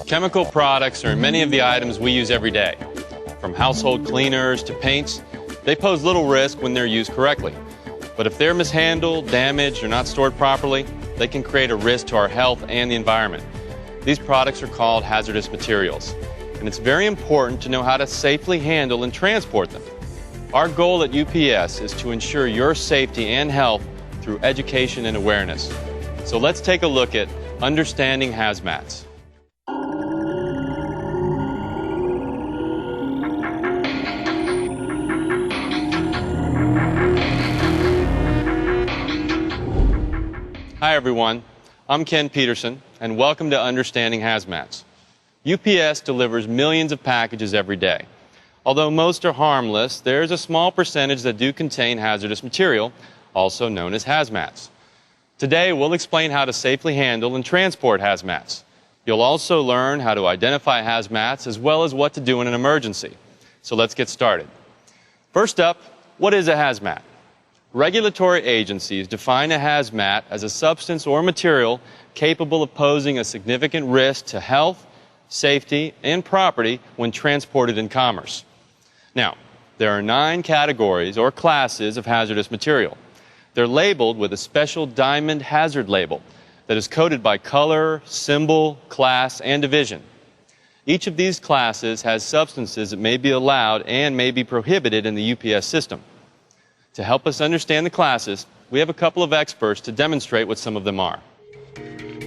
Chemical products are in many of the items we use every day. From household cleaners to paints, they pose little risk when they're used correctly. But if they're mishandled, damaged, or not stored properly, they can create a risk to our health and the environment. These products are called hazardous materials, and it's very important to know how to safely handle and transport them. Our goal at UPS is to ensure your safety and health through education and awareness. So let's take a look at understanding hazmats. Hi everyone, I'm Ken Peterson, and welcome to Understanding Hazmats. UPS delivers millions of packages every day. Although most are harmless, there's a small percentage that do contain hazardous material, also known as hazmats. Today, we'll explain how to safely handle and transport hazmats. You'll also learn how to identify hazmats as well as what to do in an emergency. So let's get started. First up, what is a hazmat? Regulatory agencies define a hazmat as a substance or material capable of posing a significant risk to health, safety, and property when transported in commerce. Now, there are 9 categories or classes of hazardous material. They're labeled with a special diamond hazard label that is coded by color, symbol, class, and division. Each of these classes has substances that may be allowed and may be prohibited in the UPS system. To help us understand the classes, we have a couple of experts to demonstrate what some of them are.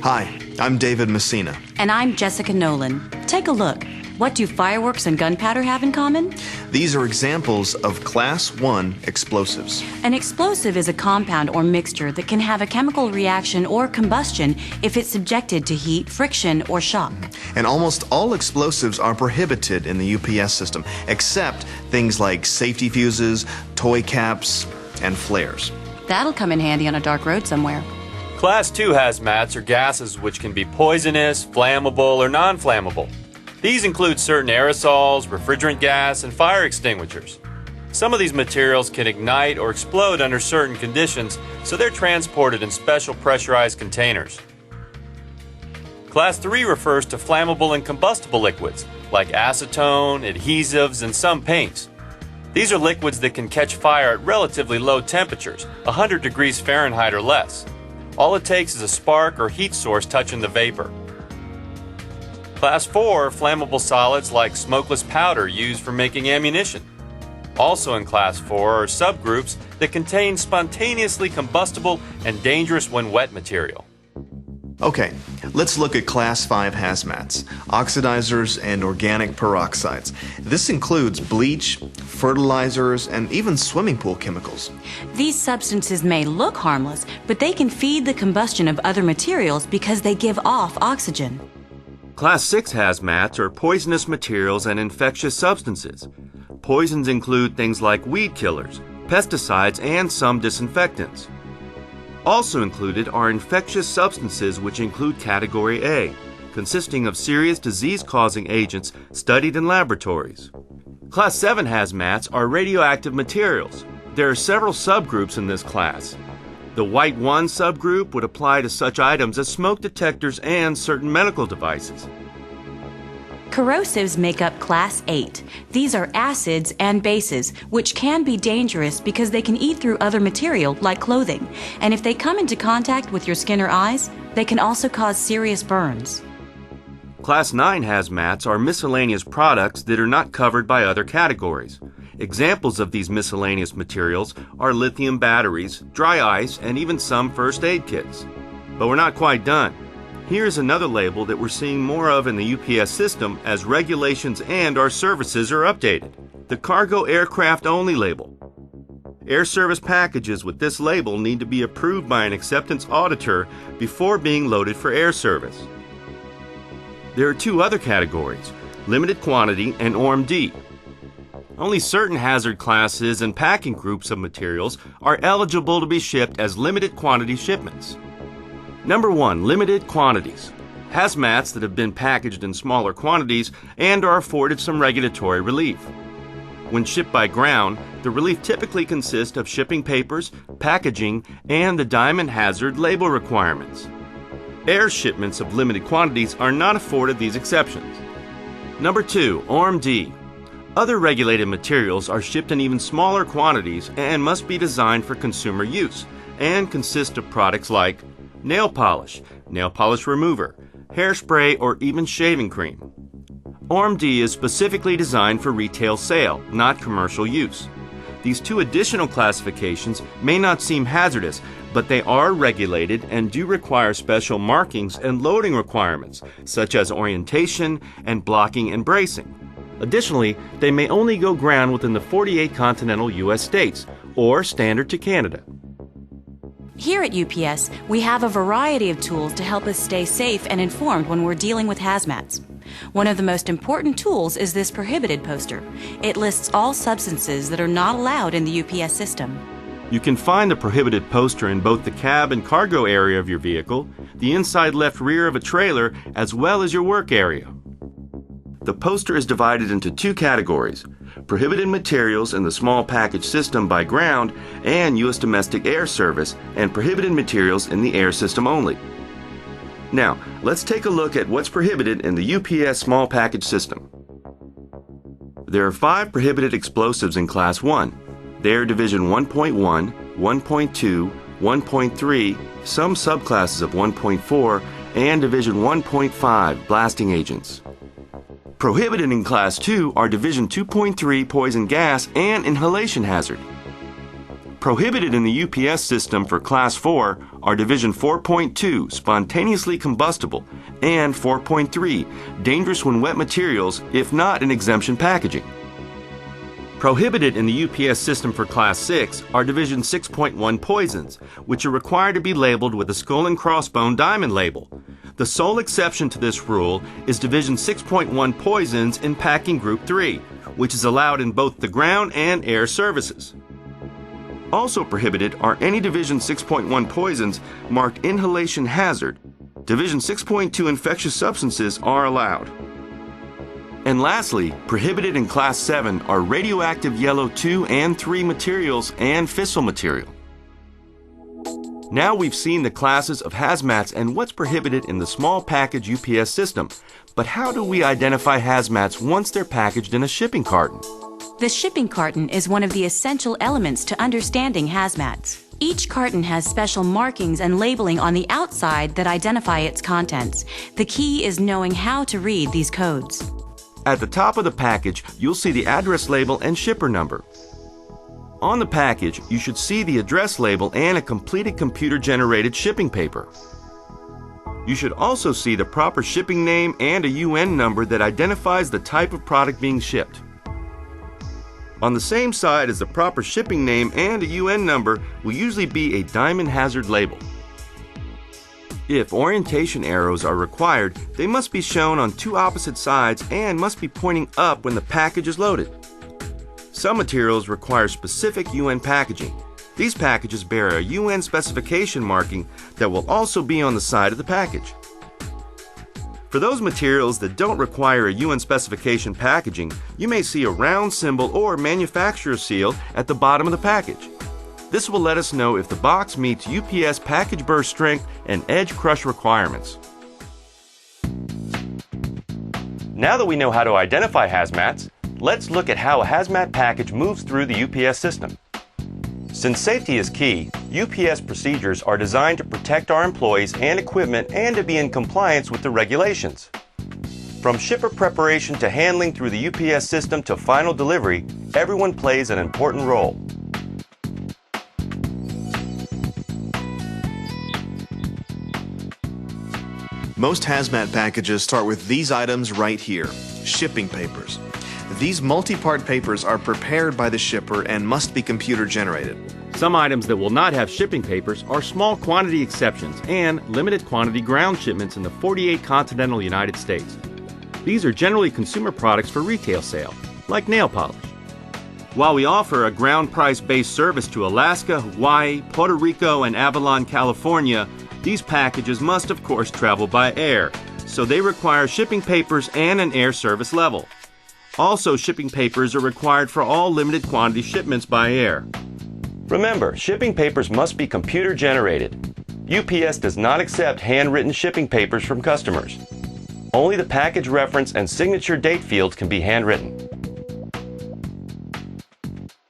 Hi, I'm David Messina. And I'm Jessica Nolan. Take a look. What do fireworks and gunpowder have in common? These are examples of Class 1 explosives. An explosive is a compound or mixture that can have a chemical reaction or combustion if it's subjected to heat, friction, or shock. And almost all explosives are prohibited in the UPS system, except things like safety fuses, toy caps, and flares. That'll come in handy on a dark road somewhere. Class 2 hazmats are gases which can be poisonous, flammable, or non-flammable. These include certain aerosols, refrigerant gas, and fire extinguishers. Some of these materials can ignite or explode under certain conditions, so they're transported in special pressurized containers. Class 3 refers to flammable and combustible liquids, like acetone, adhesives, and some paints. These are liquids that can catch fire at relatively low temperatures, 100 degrees Fahrenheit or less. All it takes is a spark or heat source touching the vapor. Class 4 are flammable solids like smokeless powder used for making ammunition. Also in Class 4 are subgroups that contain spontaneously combustible and dangerous when wet material. Okay, let's look at Class 5 hazmats, oxidizers and organic peroxides. This includes bleach, fertilizers, and even swimming pool chemicals. These substances may look harmless, but they can feed the combustion of other materials because they give off oxygen. Class 6 hazmats are poisonous materials and infectious substances. Poisons include things like weed killers, pesticides, and some disinfectants. Also included are infectious substances, which include Category A, consisting of serious disease-causing agents studied in laboratories. Class 7 hazmats are radioactive materials. There are several subgroups in this class. The White 1 subgroup would apply to such items as smoke detectors and certain medical devices. Corrosives make up Class 8. These are acids and bases, which can be dangerous because they can eat through other material like clothing. And if they come into contact with your skin or eyes, they can also cause serious burns. Class 9 hazmats are miscellaneous products that are not covered by other categories. Examples of these miscellaneous materials are lithium batteries, dry ice, and even some first aid kits. But we're not quite done. Here's another label that we're seeing more of in the UPS system as regulations and our services are updated. The Cargo Aircraft Only label. Air service packages with this label need to be approved by an acceptance auditor before being loaded for air service. There are 2 other categories, limited quantity and ORMD. Only certain hazard classes and packing groups of materials are eligible to be shipped as limited quantity shipments. Number 1, limited quantities. Hazmats that have been packaged in smaller quantities and are afforded some regulatory relief. When shipped by ground, the relief typically consists of shipping papers, packaging, and the diamond hazard label requirements. Air shipments of limited quantities are not afforded these exceptions. Number 2, ORMD. Other regulated materials are shipped in even smaller quantities and must be designed for consumer use and consist of products like nail polish remover, hairspray, or even shaving cream. ORMD is specifically designed for retail sale, not commercial use. These two additional classifications may not seem hazardous, but they are regulated and do require special markings and loading requirements, such as orientation and blocking and bracing. Additionally, they may only go ground within the 48 continental U.S. states, or standard to Canada. Here at UPS, we have a variety of tools to help us stay safe and informed when we're dealing with hazmats. One of the most important tools is this prohibited poster. It lists all substances that are not allowed in the UPS system. You can find the prohibited poster in both the cab and cargo area of your vehicle, the inside left rear of a trailer, as well as your work area. The poster is divided into two categories: prohibited materials in the small package system by ground and U.S. domestic air service, and prohibited materials in the air system only. Now, let's take a look at what's prohibited in the UPS small package system. There are 5 prohibited explosives in Class 1. They are Division 1.1, 1.2, 1.3, some subclasses of 1.4, and Division 1.5 blasting agents. Prohibited in Class 2 are Division 2.3 poison gas and inhalation hazard. Prohibited in the UPS system for Class 4 are Division 4.2 spontaneously combustible and 4.3 dangerous when wet materials, if not in exemption packaging. Prohibited in the UPS system for Class 6 are Division 6.1 poisons, which are required to be labeled with a skull and crossbone diamond label. The sole exception to this rule is Division 6.1 poisons in Packing Group 3, which is allowed in both the ground and air services. Also prohibited are any Division 6.1 poisons marked inhalation hazard. Division 6.2 infectious substances are allowed. And lastly, prohibited in Class 7 are radioactive yellow 2 and 3 materials and fissile material. Now we've seen the classes of hazmats and what's prohibited in the small package UPS system. But how do we identify hazmats once they're packaged in a shipping carton? The shipping carton is one of the essential elements to understanding hazmats. Each carton has special markings and labeling on the outside that identify its contents. The key is knowing how to read these codes. At the top of the package, you'll see the address label and shipper number. On the package, you should see the address label and a completed computer-generated shipping paper. You should also see the proper shipping name and a UN number that identifies the type of product being shipped. On the same side as the proper shipping name and a UN number will usually be a diamond hazard label. If orientation arrows are required, they must be shown on 2 opposite sides and must be pointing up when the package is loaded. Some materials require specific UN packaging. These packages bear a UN specification marking that will also be on the side of the package. For those materials that don't require a UN specification packaging, you may see a round symbol or manufacturer seal at the bottom of the package. This will let us know if the box meets UPS package burst strength and edge crush requirements. Now that we know how to identify hazmats, let's look at how a hazmat package moves through the UPS system. Since safety is key, UPS procedures are designed to protect our employees and equipment and to be in compliance with the regulations. From shipper preparation to handling through the UPS system to final delivery, everyone plays an important role. Most hazmat packages start with these items right here: shipping papers. These multi-part papers are prepared by the shipper and must be computer generated. Some items that will not have shipping papers are small quantity exceptions and limited quantity ground shipments in the 48 continental United States. These are generally consumer products for retail sale, like nail polish. While we offer a ground price-based service to Alaska, Hawaii, Puerto Rico, and Avalon, California, these packages must of course travel by air, so they require shipping papers and an air service level. Also, shipping papers are required for all limited quantity shipments by air. Remember, shipping papers must be computer generated. UPS does not accept handwritten shipping papers from customers. Only the package reference and signature date fields can be handwritten.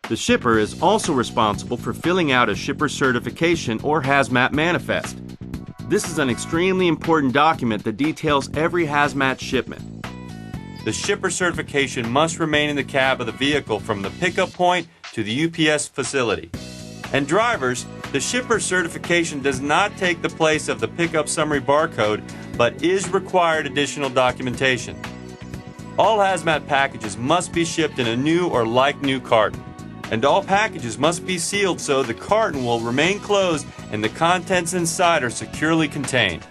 The shipper is also responsible for filling out a shipper certification or hazmat manifest. This is an extremely important document that details every hazmat shipment. The shipper certification must remain in the cab of the vehicle from the pickup point to the UPS facility. And drivers, the shipper certification does not take the place of the pickup summary barcode, but is required additional documentation. All hazmat packages must be shipped in a new or like-new carton. And all packages must be sealed so the carton will remain closed and the contents inside are securely contained.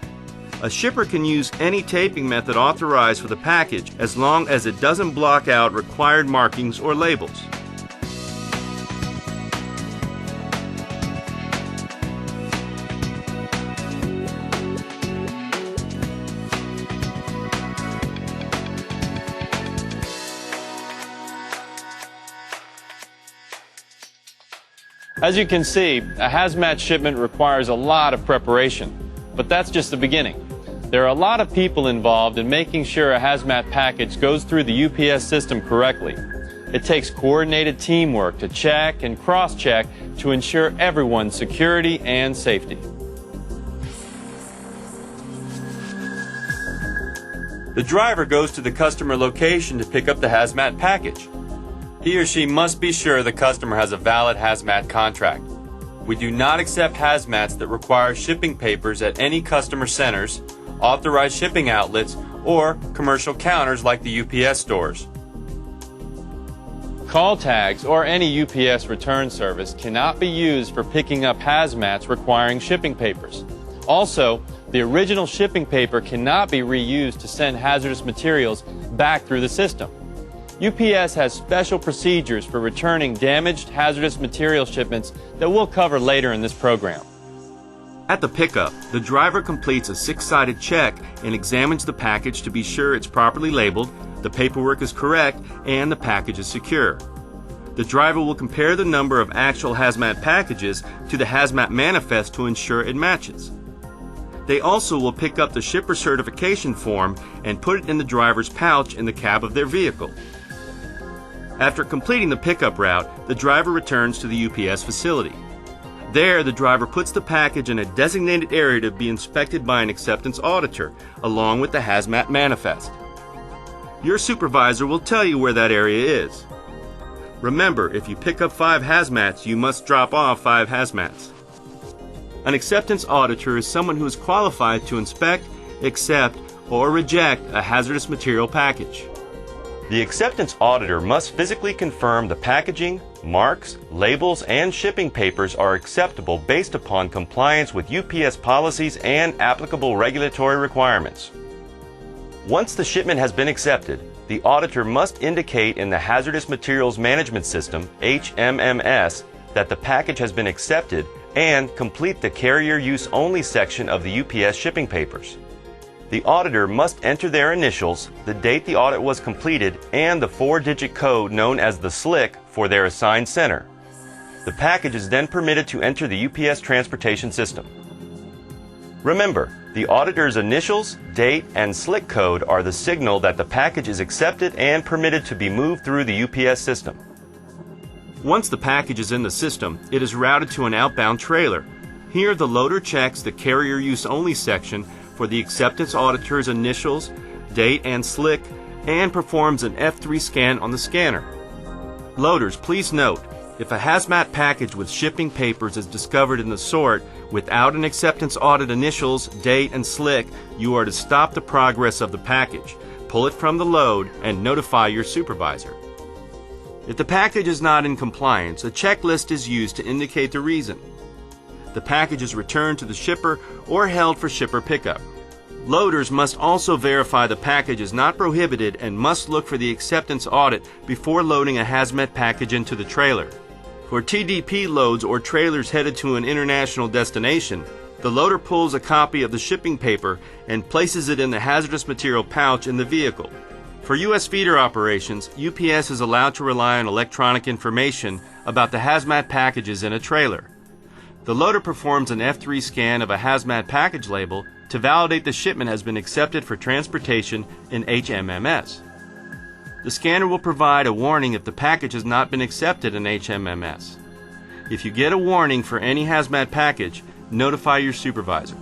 A shipper can use any taping method authorized for the package as long as it doesn't block out required markings or labels. As you can see, a hazmat shipment requires a lot of preparation, but that's just the beginning. There are a lot of people involved in making sure a hazmat package goes through the UPS system correctly. It takes coordinated teamwork to check and cross-check to ensure everyone's security and safety. The driver goes to the customer location to pick up the hazmat package. He or she must be sure the customer has a valid hazmat contract. We do not accept hazmats that require shipping papers at any customer centers, authorized shipping outlets, or commercial counters like the UPS stores. Call tags or any UPS return service cannot be used for picking up hazmats requiring shipping papers. Also, the original shipping paper cannot be reused to send hazardous materials back through the system. UPS has special procedures for returning damaged hazardous material shipments that we'll cover later in this program. At the pickup, the driver completes a 6-sided check and examines the package to be sure it's properly labeled, the paperwork is correct, and the package is secure. The driver will compare the number of actual hazmat packages to the hazmat manifest to ensure it matches. They also will pick up the shipper certification form and put it in the driver's pouch in the cab of their vehicle. After completing the pickup route, the driver returns to the UPS facility. There, the driver puts the package in a designated area to be inspected by an acceptance auditor, along with the hazmat manifest. Your supervisor will tell you where that area is. Remember, if you pick up 5 hazmats, you must drop off 5 hazmats. An acceptance auditor is someone who is qualified to inspect, accept, or reject a hazardous material package. The acceptance auditor must physically confirm the packaging, marks, labels, and shipping papers are acceptable based upon compliance with UPS policies and applicable regulatory requirements. Once the shipment has been accepted, the auditor must indicate in the Hazardous Materials Management System, HMMS, that the package has been accepted and complete the carrier use only section of the UPS shipping papers. The auditor must enter their initials, the date the audit was completed, and the 4-digit code known as the SLIC for their assigned center. The package is then permitted to enter the UPS transportation system. Remember, the auditor's initials, date, and SLIC code are the signal that the package is accepted and permitted to be moved through the UPS system. Once the package is in the system, it is routed to an outbound trailer. Here, the loader checks the carrier use only section for the acceptance auditor's initials, date, and SLIC, and performs an F3 scan on the scanner. Loaders, please note, if a hazmat package with shipping papers is discovered in the sort without an acceptance audit initials, date, and SLIC, you are to stop the progress of the package, pull it from the load, and notify your supervisor. If the package is not in compliance, a checklist is used to indicate the reason. The package is returned to the shipper or held for shipper pickup. Loaders must also verify the package is not prohibited and must look for the acceptance audit before loading a hazmat package into the trailer. For TDP loads or trailers headed to an international destination, the loader pulls a copy of the shipping paper and places it in the hazardous material pouch in the vehicle. For U.S. feeder operations, UPS is allowed to rely on electronic information about the hazmat packages in a trailer. The loader performs an F3 scan of a hazmat package label to validate the shipment has been accepted for transportation in HMMS. The scanner will provide a warning if the package has not been accepted in HMMS. If you get a warning for any hazmat package, notify your supervisor.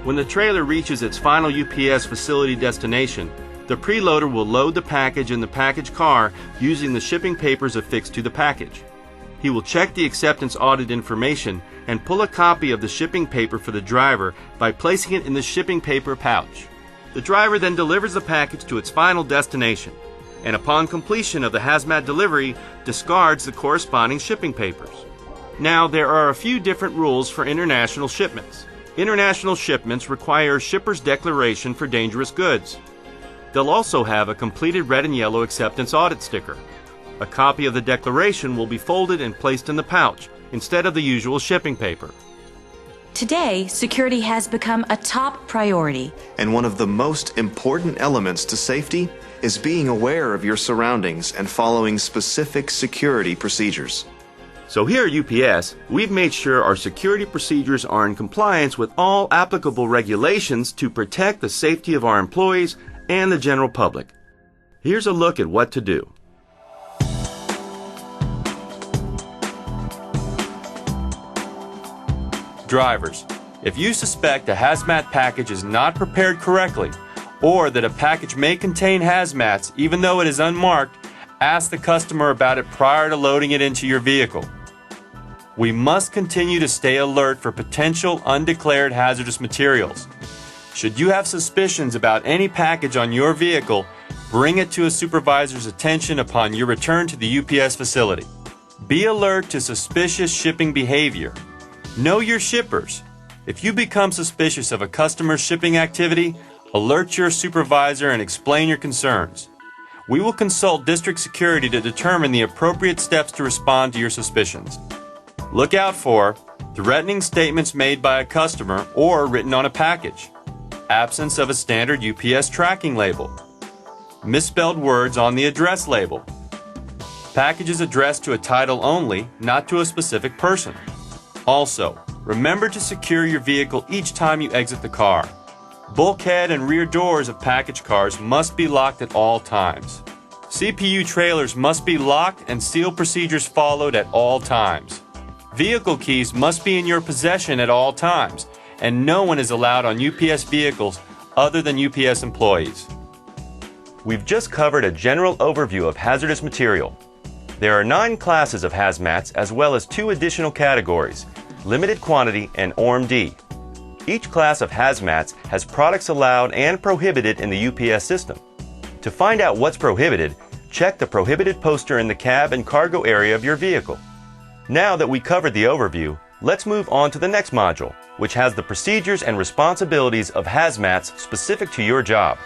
When the trailer reaches its final UPS facility destination, the preloader will load the package in the package car using the shipping papers affixed to the package. He will check the acceptance audit information and pull a copy of the shipping paper for the driver by placing it in the shipping paper pouch. The driver then delivers the package to its final destination, and upon completion of the hazmat delivery, discards the corresponding shipping papers. Now, there are a few different rules for international shipments. International shipments require a shipper's declaration for dangerous goods. They'll also have a completed red and yellow acceptance audit sticker. A copy of the declaration will be folded and placed in the pouch instead of the usual shipping paper. Today, security has become a top priority. And one of the most important elements to safety is being aware of your surroundings and following specific security procedures. So here at UPS, we've made sure our security procedures are in compliance with all applicable regulations to protect the safety of our employees and the general public. Here's a look at what to do. Drivers, if you suspect a hazmat package is not prepared correctly, or that a package may contain hazmats even though it is unmarked, ask the customer about it prior to loading it into your vehicle. We must continue to stay alert for potential undeclared hazardous materials. Should you have suspicions about any package on your vehicle, bring it to a supervisor's attention upon your return to the UPS facility. Be alert to suspicious shipping behavior. Know your shippers. If you become suspicious of a customer's shipping activity, alert your supervisor and explain your concerns. We will consult district security to determine the appropriate steps to respond to your suspicions. Look out for threatening statements made by a customer or written on a package, absence of a standard UPS tracking label, misspelled words on the address label, packages addressed to a title only, not to a specific person. Also, remember to secure your vehicle each time you exit the car. Bulkhead and rear doors of package cars must be locked at all times. CPU trailers must be locked and seal procedures followed at all times. Vehicle keys must be in your possession at all times, and no one is allowed on UPS vehicles other than UPS employees. We've just covered a general overview of hazardous material. There are 9 classes of hazmats as well as 2 additional categories, limited quantity and ORM-D. Each class of hazmats has products allowed and prohibited in the UPS system. To find out what's prohibited, check the prohibited poster in the cab and cargo area of your vehicle. Now that we covered the overview, let's move on to the next module, which has the procedures and responsibilities of hazmats specific to your job.